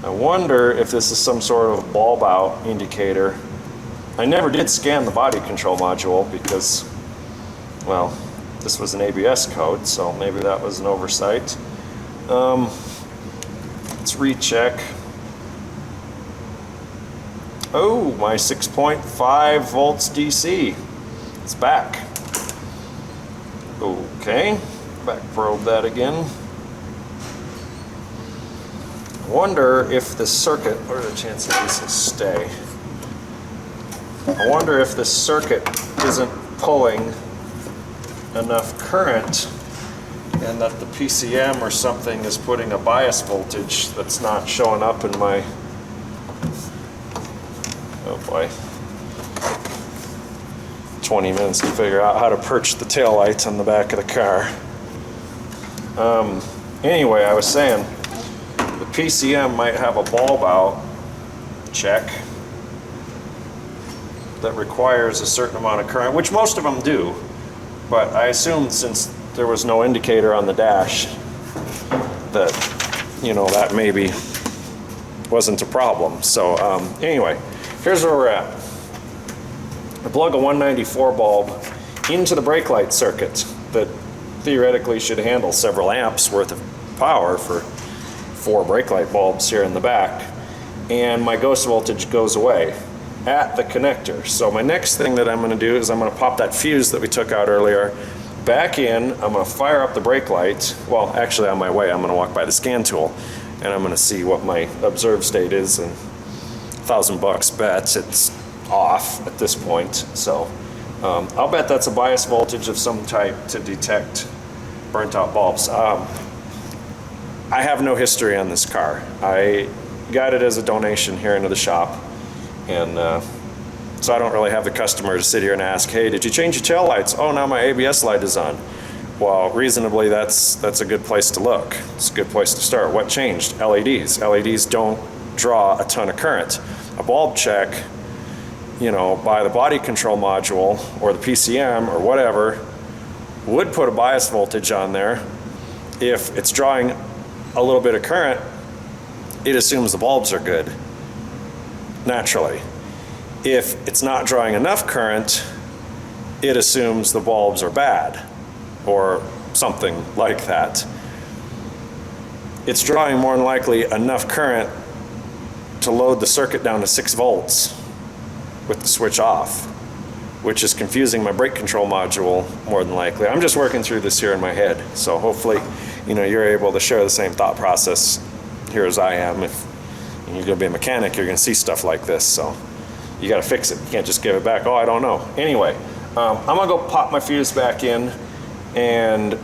Speaker 1: I wonder if this is some sort of bulb out indicator. I never did scan the body control module because, well, this was an ABS code, so maybe that was an oversight. Let's recheck. Oh, my 6.5 volts DC. It's back. Okay, back probe that again. I wonder if the circuit, what are the chances this will stay? I wonder if the circuit isn't pulling enough current and that the PCM or something is putting a bias voltage that's not showing up in my, oh boy, 20 minutes to figure out how to perch the taillights on the back of the car. Anyway, I was saying the PCM might have a bulb out check that requires a certain amount of current, which most of them do, but I assumed since there was no indicator on the dash that, you know, that maybe wasn't a problem. So anyway, here's where we're at. I plug a 194 bulb into the brake light circuit that theoretically should handle several amps worth of power for 4 brake light bulbs here in the back, and my ghost voltage goes away at the connector. So my next thing that I'm going to do is I'm going to pop that fuse that we took out earlier back in. I'm going to fire up the brake light. Well, actually on my way I'm going to walk by the scan tool and I'm going to see what my observed state is, and $1,000 bets it's off at this point. So I'll bet that's a bias voltage of some type to detect burnt out bulbs. I have no history on this car. I got it as a donation here into the shop, and so I don't really have the customer to sit here and ask, hey, did you change your tail lights? Oh, now my ABS light is on. Well, reasonably, that's a good place to look. It's a good place to start. What changed? LEDs. LEDs don't draw a ton of current. A bulb check, you know, by the body control module or the PCM or whatever would put a bias voltage on there. If it's drawing a little bit of current, it assumes the bulbs are good, naturally. If it's not drawing enough current, it assumes the bulbs are bad, or something like that. It's drawing more than likely enough current to load the circuit down to 6 volts with the switch off, which is confusing my brake control module more than likely. I'm just working through this here in my head, so hopefully, you know, you're able to share the same thought process here as I am. If you're gonna be a mechanic, you're gonna see stuff like this, so you gotta fix it. You can't just give it back, oh, I don't know. Anyway, I'm gonna go pop my fuse back in and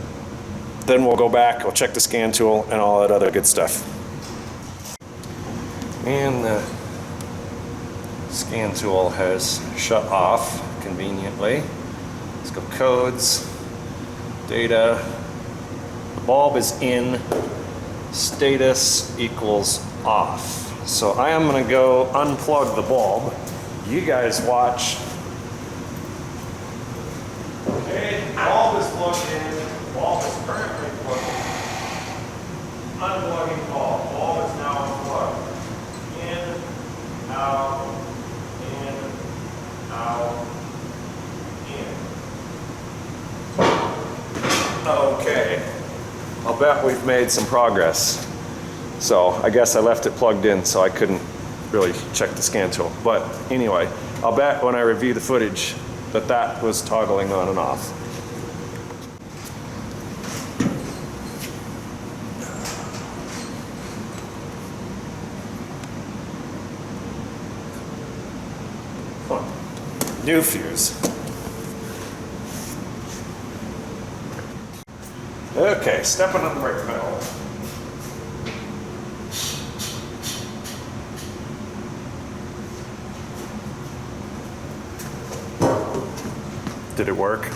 Speaker 1: then we'll go back, we'll check the scan tool and all that other good stuff. And the scan tool has shut off conveniently. Let's go codes, data. The bulb is in, status equals off. So I am going to go unplug the bulb. You guys watch. Okay, bulb is plugged in. Bulb is currently plugged in. Unplugging bulb. Bulb is now unplugged. In, out, in, out, in. Okay. I'll bet we've made some progress. So I guess I left it plugged in so I couldn't really check the scan tool. But anyway, I'll bet when I review the footage that that was toggling on and off. New fuse. Okay, stepping on the brake pedal. Did it work?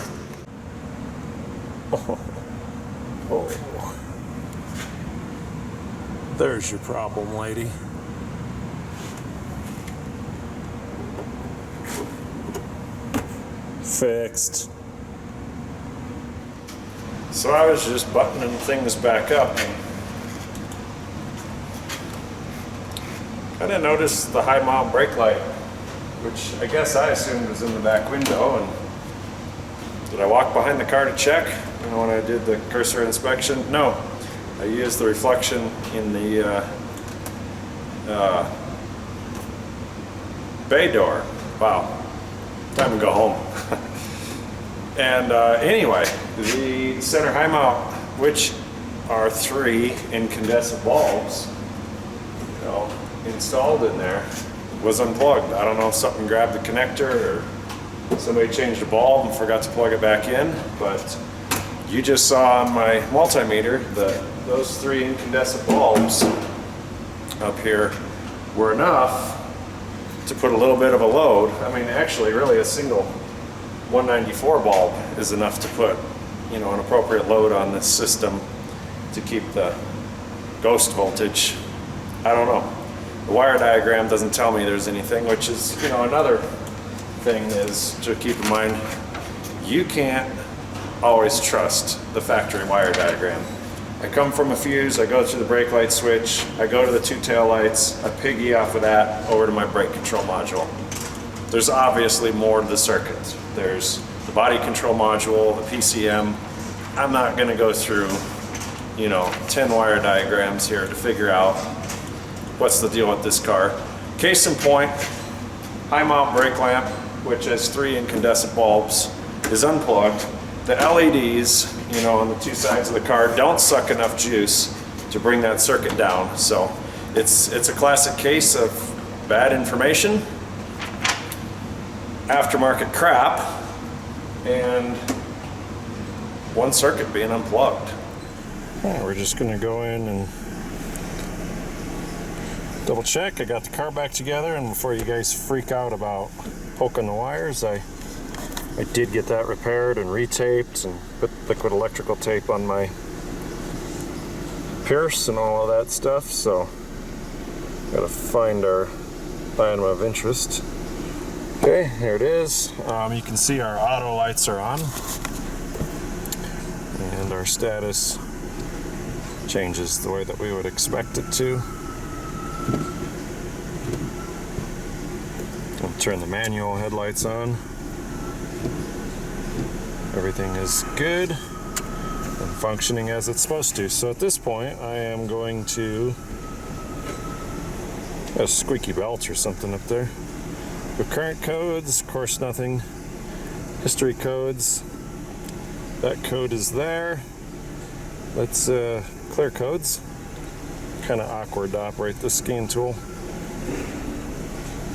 Speaker 2: Oh. There's your problem, lady. Fixed.
Speaker 1: So I was just buttoning things back up and kind of noticed the high mount brake light, which I guess I assumed was in the back window. And did I walk behind the car to check? You know, when I did the cursor inspection? No. I used the reflection in the bay door. Wow. Time to go home. And anyway, the center high mount, which are 3 incandescent bulbs, you know, installed in there, was unplugged. I don't know if something grabbed the connector or somebody changed the bulb and forgot to plug it back in, but you just saw on my multimeter that those 3 incandescent bulbs up here were enough to put a little bit of a load. I mean, actually, really a single 194 bulb is enough to put, you know, an appropriate load on this system to keep the ghost voltage. I don't know. The wire diagram doesn't tell me there's anything, which is, you know, another thing is to keep in mind. You can't always trust the factory wire diagram. I come from a fuse, I go through the brake light switch, I go to the 2 tail lights, I piggy off of that over to my brake control module. There's obviously more to the circuit. There's the body control module, the PCM. I'm not going to go through, you know, 10 wire diagrams here to figure out what's the deal with this car. Case in point, high mount brake lamp, which has 3 incandescent bulbs, is unplugged. The LEDs, you know, on the 2 sides of the car don't suck enough juice to bring that circuit down. So it's a classic case of bad information, aftermarket crap, and one circuit being unplugged.
Speaker 2: Right, we're just going to go in and double check. I got the car back together, and before you guys freak out about poking the wires, I did get that repaired and retaped and put liquid electrical tape on my pierce and all of that stuff. So gotta find our item of interest. Okay, here it is. You can see our auto lights are on, and our status changes the way that we would expect it to. I'll turn the manual headlights on. Everything is good and functioning as it's supposed to. So at this point, I am going to a squeaky belt or something up there. The current codes, of course, nothing. History codes. That code is there. Let's clear codes. Kind of awkward to operate this scan tool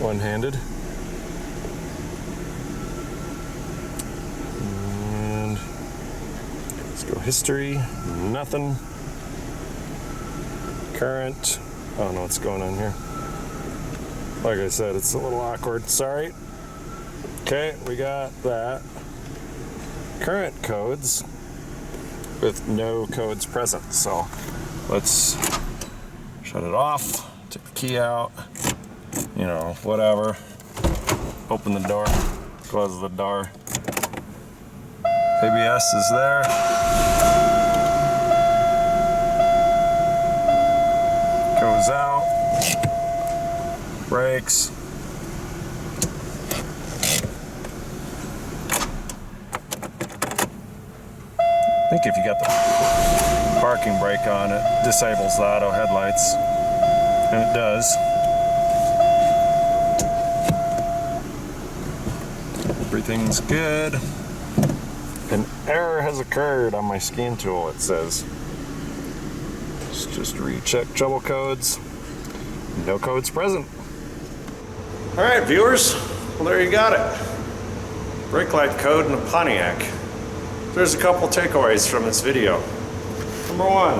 Speaker 2: one-handed. And let's go history, nothing. Current, I don't know what's going on here. Like I said, it's a little awkward, sorry. Okay, we got that. Current codes with no codes present. So let's shut it off, take the key out, you know, whatever. Open the door, close the door. ABS is there. Goes out. Brakes. I think if you got the parking brake on, it disables the auto headlights, and it does. Everything's good. An error has occurred on my scan tool, it says. Let's just recheck trouble codes. No codes present.
Speaker 1: All right, viewers, well, there you got it. Brake light code in a Pontiac. There's a couple takeaways from this video. Number one,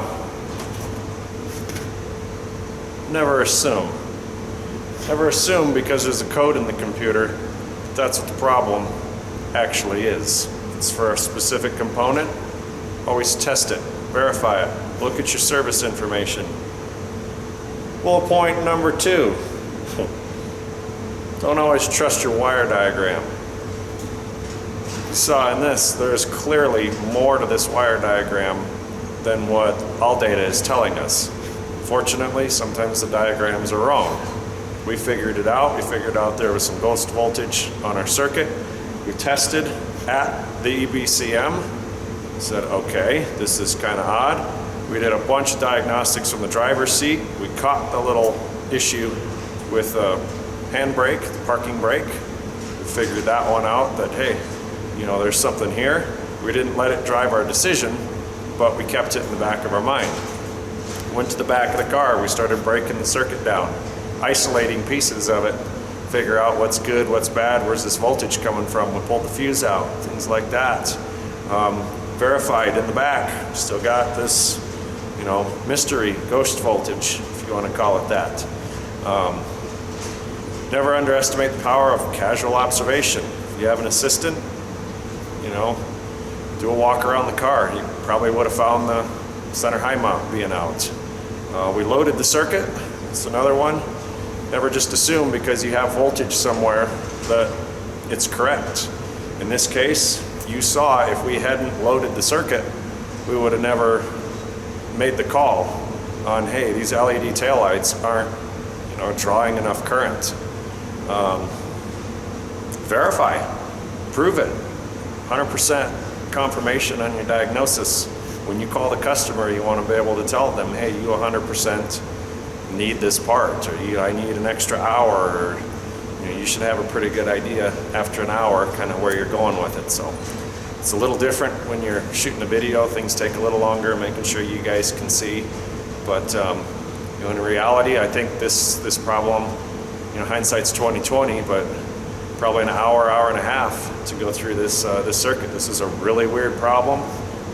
Speaker 1: never assume. Never assume because there's a code in the computer that's what the problem actually is. If it's for a specific component, always test it, verify it, look at your service information. Bullet point number two, don't always trust your wire diagram. You saw in this, there's clearly more to this wire diagram than what all data is telling us. Fortunately, sometimes the diagrams are wrong. We figured it out. We figured out there was some ghost voltage on our circuit. We tested at the EBCM. Said, okay, this is kind of odd. We did a bunch of diagnostics from the driver's seat. We caught the little issue with the handbrake, the parking brake. We figured that one out, that hey, you know, there's something here. We didn't let it drive our decision, but we kept it in the back of our mind. Went to the back of the car. We started breaking the circuit down, isolating pieces of it, figure out what's good, what's bad, where's this voltage coming from. We pulled the fuse out, things like that. Verified in the back, still got this, you know, mystery ghost voltage, if you want to call it that. Never underestimate the power of casual observation. If you have an assistant, you know, do a walk around the car. You probably would have found the center high mount being out. We loaded the circuit. It's another one. Never just assume because you have voltage somewhere that it's correct. In this case, you saw if we hadn't loaded the circuit, we would have never made the call on, hey, these LED taillights aren't, you know, drawing enough current. Verify, prove it. 100% confirmation on your diagnosis. When you call the customer, you want to be able to tell them, hey, you 100% need this part, or I need an extra hour, or you know, you should have a pretty good idea after an hour kind of where you're going with it. So it's a little different when you're shooting a video. Things take a little longer, making sure you guys can see. But you know, in reality, I think this problem, you know, hindsight's 20/20, but probably an hour and a half to go through this circuit. This is a really weird problem.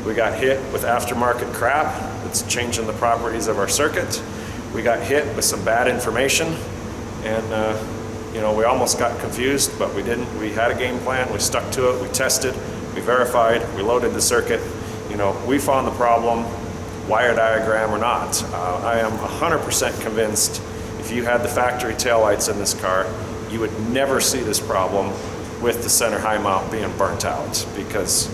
Speaker 1: We got hit with aftermarket crap that's changing the properties of our circuit. We got hit with some bad information, and you know, we almost got confused, but we didn't. We had a game plan. We stuck to it. We tested. We verified. We loaded the circuit. You know, we found the problem, wire diagram or not. I am 100% convinced if you had the factory taillights in this car, you would never see this problem with the center high mount being burnt out, because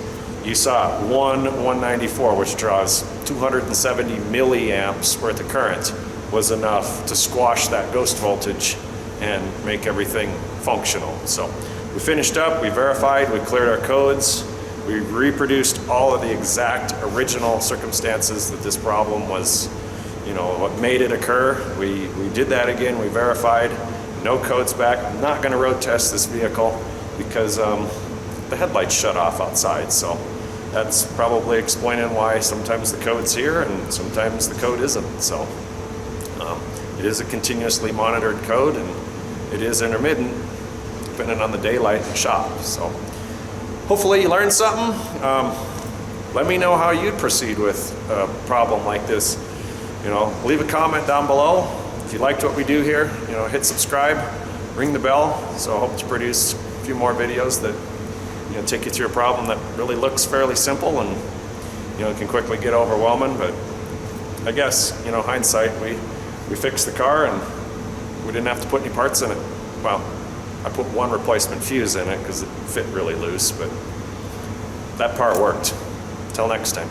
Speaker 1: you saw 194, which draws 270 milliamps worth of current, was enough to squash that ghost voltage and make everything functional. So we finished up, we verified, we cleared our codes, we reproduced all of the exact original circumstances that this problem was, you know, what made it occur. We did that again, we verified, no codes back. I'm not gonna road test this vehicle because the headlights shut off outside. So that's probably explaining why sometimes the code's here and sometimes the code isn't. So it is a continuously monitored code, and it is intermittent depending on the daylight in the shop. So hopefully you learned something. Let me know how you'd proceed with a problem like this. You know, leave a comment down below. If you liked what we do here, you know, hit subscribe, ring the bell. So I hope to produce a few more videos that, you know, take you through a problem that really looks fairly simple and, you know, can quickly get overwhelming. But I guess, you know, hindsight, we fixed the car and we didn't have to put any parts in it. Well, I put one replacement fuse in it because it fit really loose, but that part worked. Till next time.